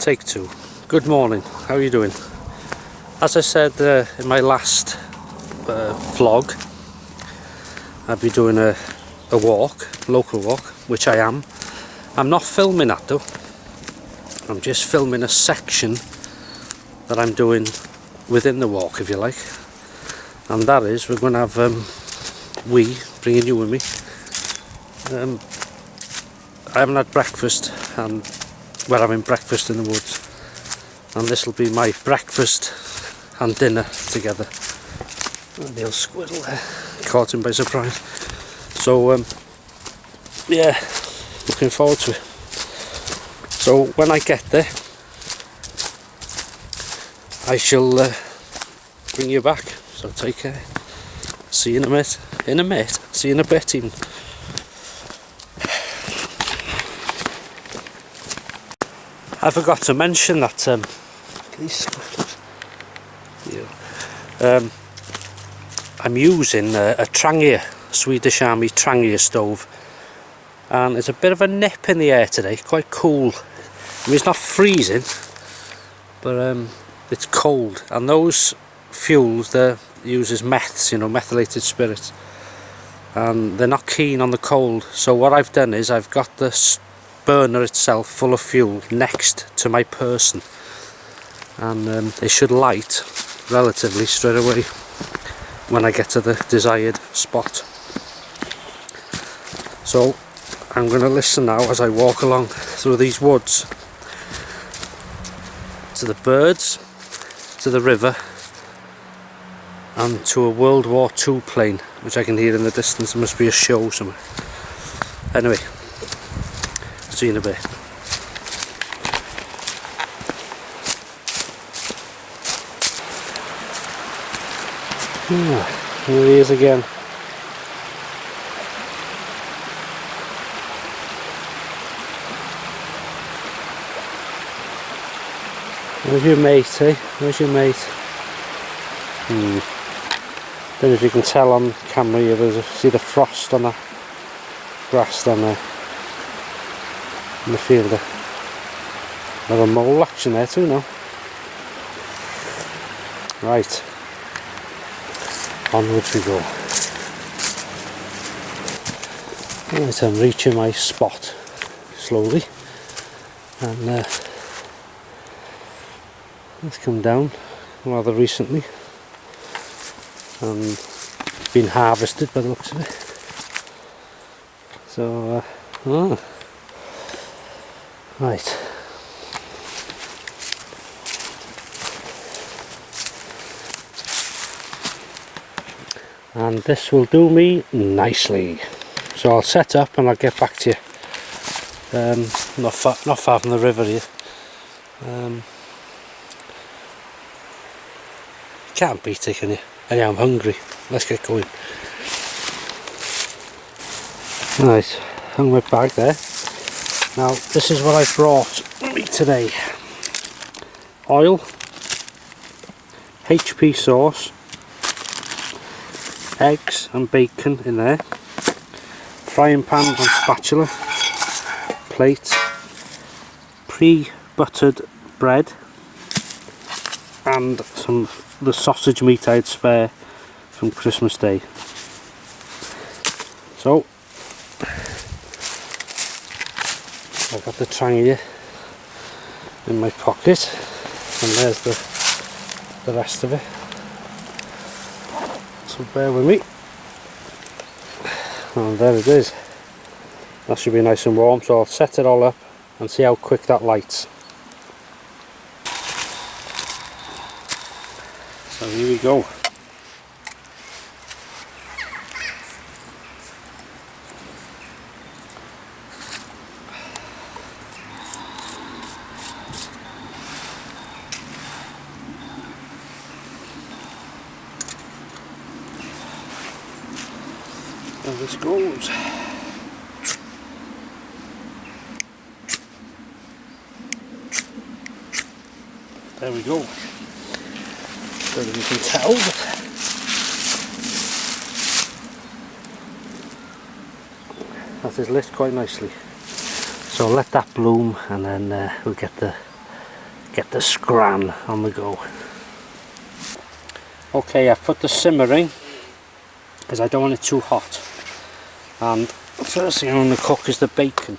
Take two. Good morning, how are you doing? As I said in my last vlog, I'll be doing a walk, local walk, which I am. I'm not filming that though. I'm just filming a section that I'm doing within the walk, if you like. And that is, we're going to have, bringing you with me. I haven't had breakfast, and we're having breakfast in the woods. And this will be my breakfast and dinner together. And the old squirrel there, caught him by surprise. So, yeah, looking forward to it. So when I get there, I shall bring you back. So take care. See you in a bit. See you in a bit even. I forgot to mention that I'm using a Trangia, Swedish Army Trangia stove, and there's a bit of a nip in the air today, quite cool. I mean, it's not freezing, but it's cold, and those fuels they uses meths, methylated spirits, and they're not keen on the cold. So what I've done is I've got this burner itself full of fuel next to my person, and it should light relatively straight away when I get to the desired spot. So I'm going to listen now as I walk along through these woods to the birds, to the river, and to a World War II plane which I can hear in the distance. There must be a show somewhere. Anyway, see you in a bit. Here he is again. Where's your mate, eh? Where's your mate? Don't know if you can tell on camera here, see the frost on the grass down there in the field there. Another mole action there too now. Right, onwards we go. Right, I'm reaching my spot slowly, and it's come down rather recently and been harvested by the looks of it. So, right. And this will do me nicely. So I'll set up and I'll get back to you. Not far from the river here. Can't beat it, can you? Anyway, I'm hungry. Let's get going. Right, hung my bag there. Now, this is what I brought me today. Oil, HP sauce, eggs and bacon in there, frying pan and spatula, plate, pre-buttered bread, and the sausage meat I had spare from Christmas Day. So I've got the Trangia in my pocket, and there's the rest of it. So bear with me. And there it is. That should be nice and warm, so I'll set it all up and see how quick that lights. So here we go. There this goes. There we go. Don't know if you can tell, but that is lit quite nicely. So I'll let that bloom, and then we'll get the get the scran on the go. Okay, I've put the simmering because I don't want it too hot, and the first thing I'm going to cook is the bacon.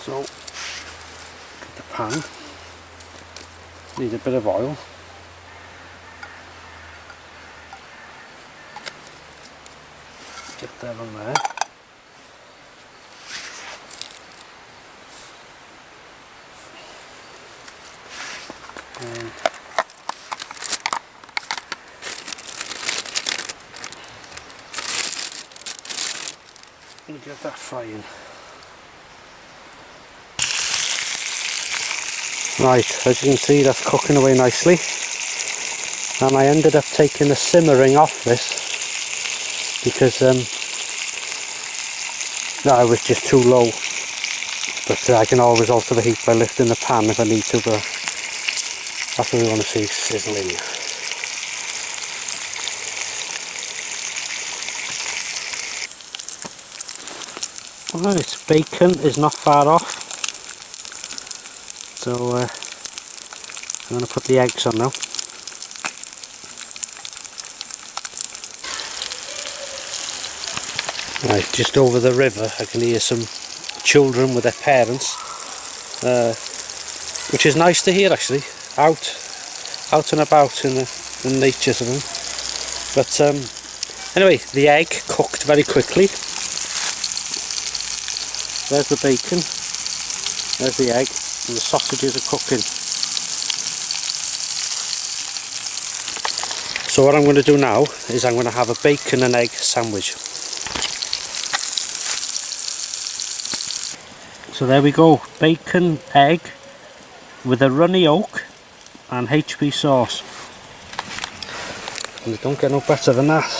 So get the pan, need a bit of oil. Get that on there. And get that frying. Right, as you can see, that's cooking away nicely, and I ended up taking the simmering off this because no, it was just too low, but I can always alter the heat by lifting the pan if I need to, but that's what we want to see, sizzling. Alright, bacon is not far off, so I'm going to put the eggs on now. Right, just over the river I can hear some children with their parents, which is nice to hear actually, out and about in the nature sort of thing. But anyway, the egg cooked very quickly. There's the bacon, there's the egg, and the sausages are cooking. So what I'm going to do now is I'm going to have a bacon and egg sandwich. So there we go, bacon, egg with a runny yolk and HP sauce. And you don't get no better than that.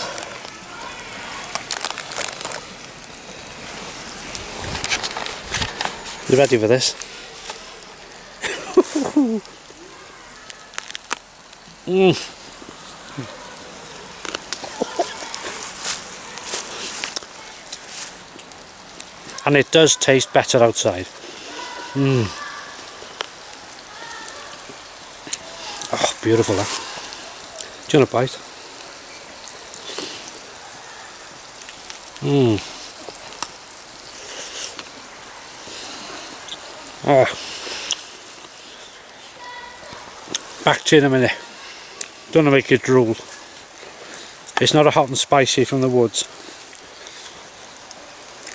You ready for this? And it does taste better outside. Oh, beautiful that. Do you want a bite? Oh. Back to you in a minute. Don't want to make you drool. It's not a hot and spicy from the woods.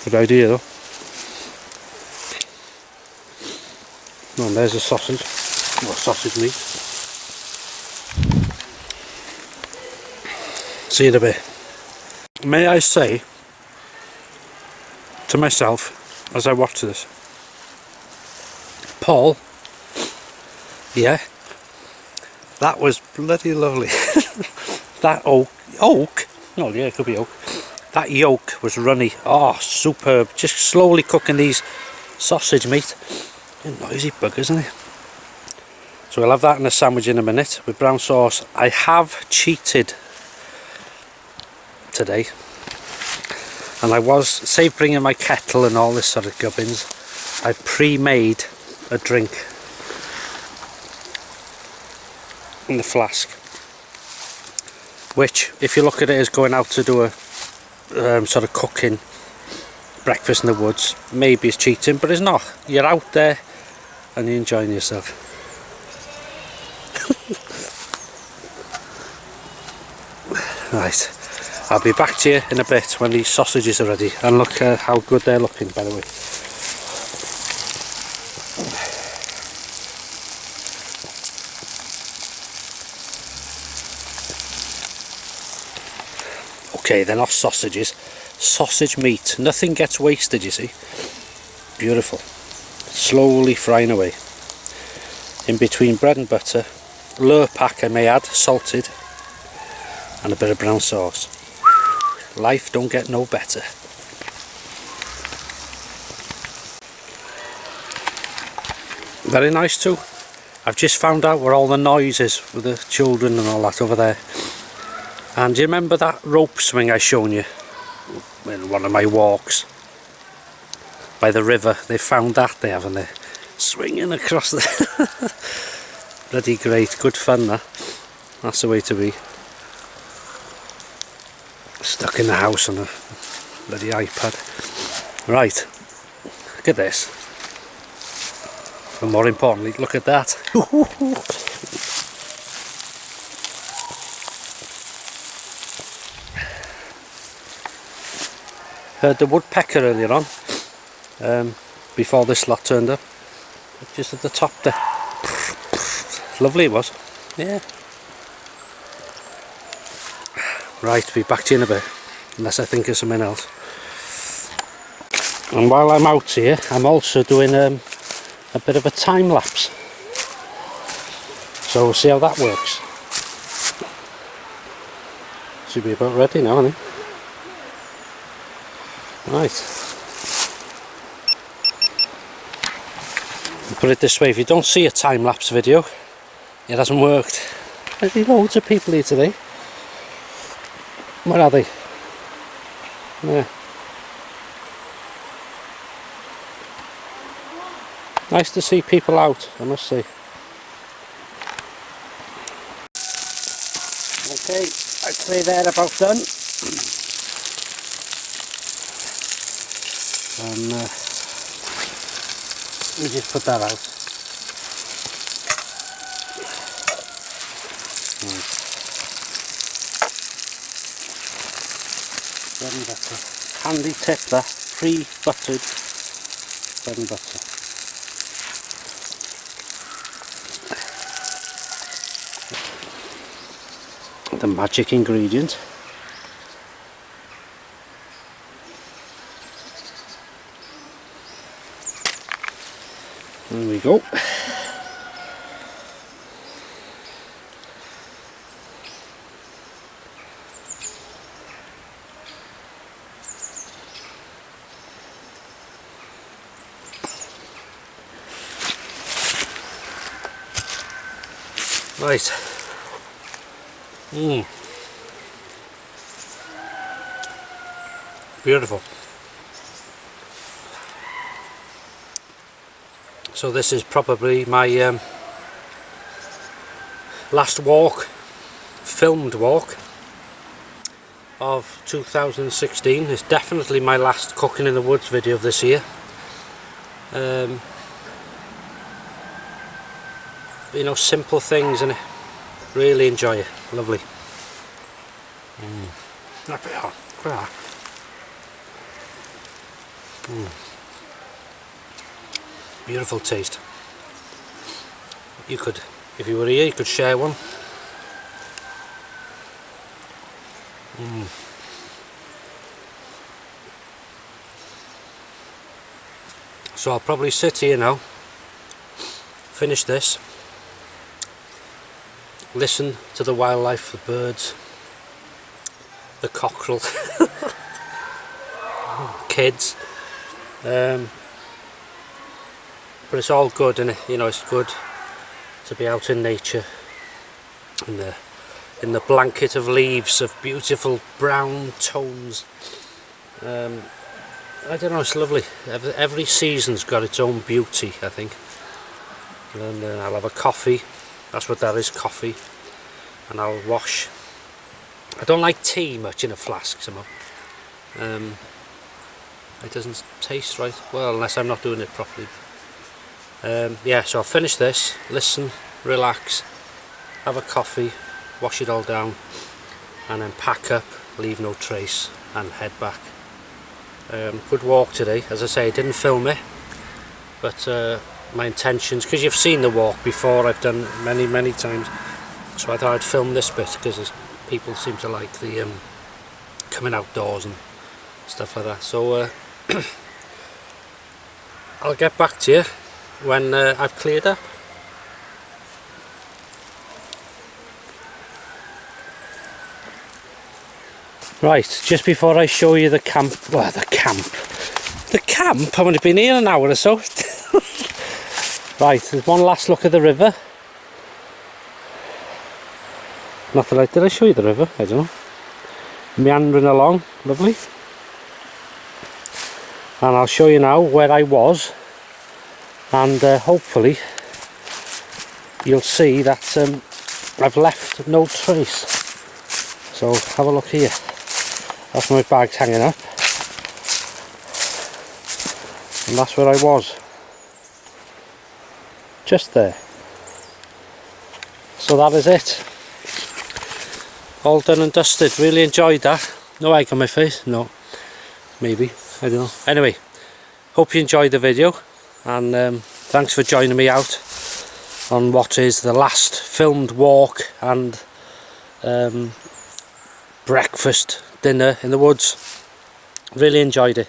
Good idea though. Oh, and there's a sausage, or sausage meat. See you in a bit. May I say to myself as I watch this, Paul, yeah, that was bloody lovely. That oak, oh yeah, it could be oak. That yolk was runny. Oh, superb. Just slowly cooking these sausage meat. Noisy buggers, isn't it? So we'll have that in a sandwich in a minute with brown sauce. I have cheated today, and I was, save bringing my kettle and all this sort of gubbins, I pre-made a drink in the flask, which if you look at it as going out to do a sort of cooking breakfast in the woods, maybe it's cheating, but it's not. You're out there and you're enjoying yourself. Right, I'll be back to you in a bit when these sausages are ready, and look how good they're looking, by the way. Okay, they're not sausages, sausage meat. Nothing gets wasted, you see. Beautiful. Slowly frying away. In between bread and butter, Lurpak I may add, salted, and a bit of brown sauce. Life don't get no better. Very nice too. I've just found out where all the noise is with the children and all that over there. And do you remember that rope swing I shown you in one of my walks? by the river. They found that, they haven't they? Swinging across the bloody great, good fun that. That's the way to be. Stuck in the house on a bloody iPad. Right, look at this. And more importantly, look at that. Heard the woodpecker earlier on, before this lot turned up. Just at the top there. Lovely it was. Yeah. Right, be back to you in a bit, unless I think of something else. And while I'm out here, I'm also doing a bit of a time lapse. So we'll see how that works. Should be about ready now, isn't it? Right. Put it this way, if you don't see a time-lapse video, it hasn't worked. There's loads of people here today. Where are they? Yeah. Nice to see people out, I must say. Okay, I'd say they're about done. And let me just put that out. Right. Bread and butter. Handy tip that, pre-buttered bread and butter. The magic ingredient. There we go. Right. Beautiful. So this is probably my last walk, filmed walk of 2016. It's definitely my last cooking in the woods video of this year. You know, simple things, and really enjoy it. Lovely. Beautiful taste. You could, if you were here, you could share one. So I'll probably sit here now, finish this, listen to the wildlife, the birds, the cockerel, kids, but it's all good, and you know, it's good to be out in nature, in the blanket of leaves of beautiful brown tones. I don't know, it's lovely. Every season's got its own beauty, I think. And I'll have a coffee. That's what that is, coffee. And I'll wash. I don't like tea much in a flask somehow. It doesn't taste right. Well, unless I'm not doing it properly. Yeah, so I'll finish this, listen, relax, have a coffee, wash it all down, and then pack up, leave no trace, and head back. Good walk today. As I say, I didn't film it, but my intentions, because you've seen the walk before, I've done many times, so I thought I'd film this bit because people seem to like the coming outdoors and stuff like that. So I'll get back to you when I've cleared up. Right, just before I show you the camp, well, the camp, I've only been here an hour or so. Right, there's one last look at the river. Not that did I show you the river? I don't know. Meandering along, lovely. and I'll show you now where I was, and hopefully you'll see that I've left no trace. So have a look here. That's my bags hanging up, and that's where I was, just there. So that is it, all done and dusted. Really enjoyed that. No egg on my face, no, maybe, I don't know. Anyway, hope you enjoyed the video, and thanks for joining me out on what is the last filmed walk and breakfast dinner in the woods. Really enjoyed it.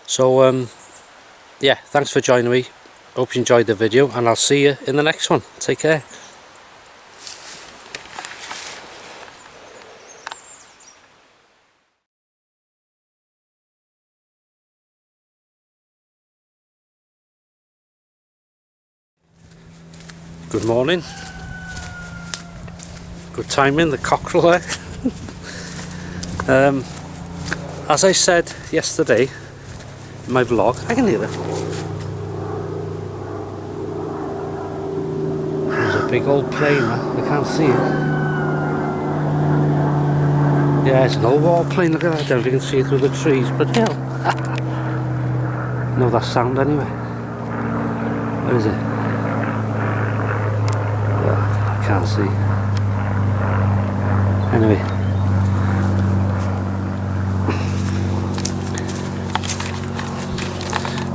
So yeah, thanks for joining me. Hope you enjoyed the video, and I'll see you in the next one. Take care. Good morning. Good timing, the cockerel there. As I said yesterday in my vlog, I can hear it. There's a big old plane there. I can't see it. Yeah, it's an old warplane. Look at that. I don't know if you can see it through the trees, but hell. Know that sound anyway. Where is it? I can't see. Anyway.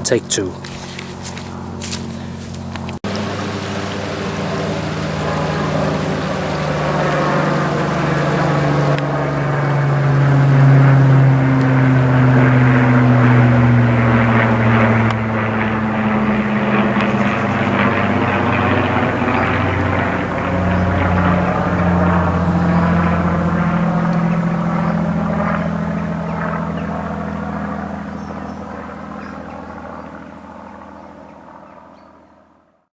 Take two.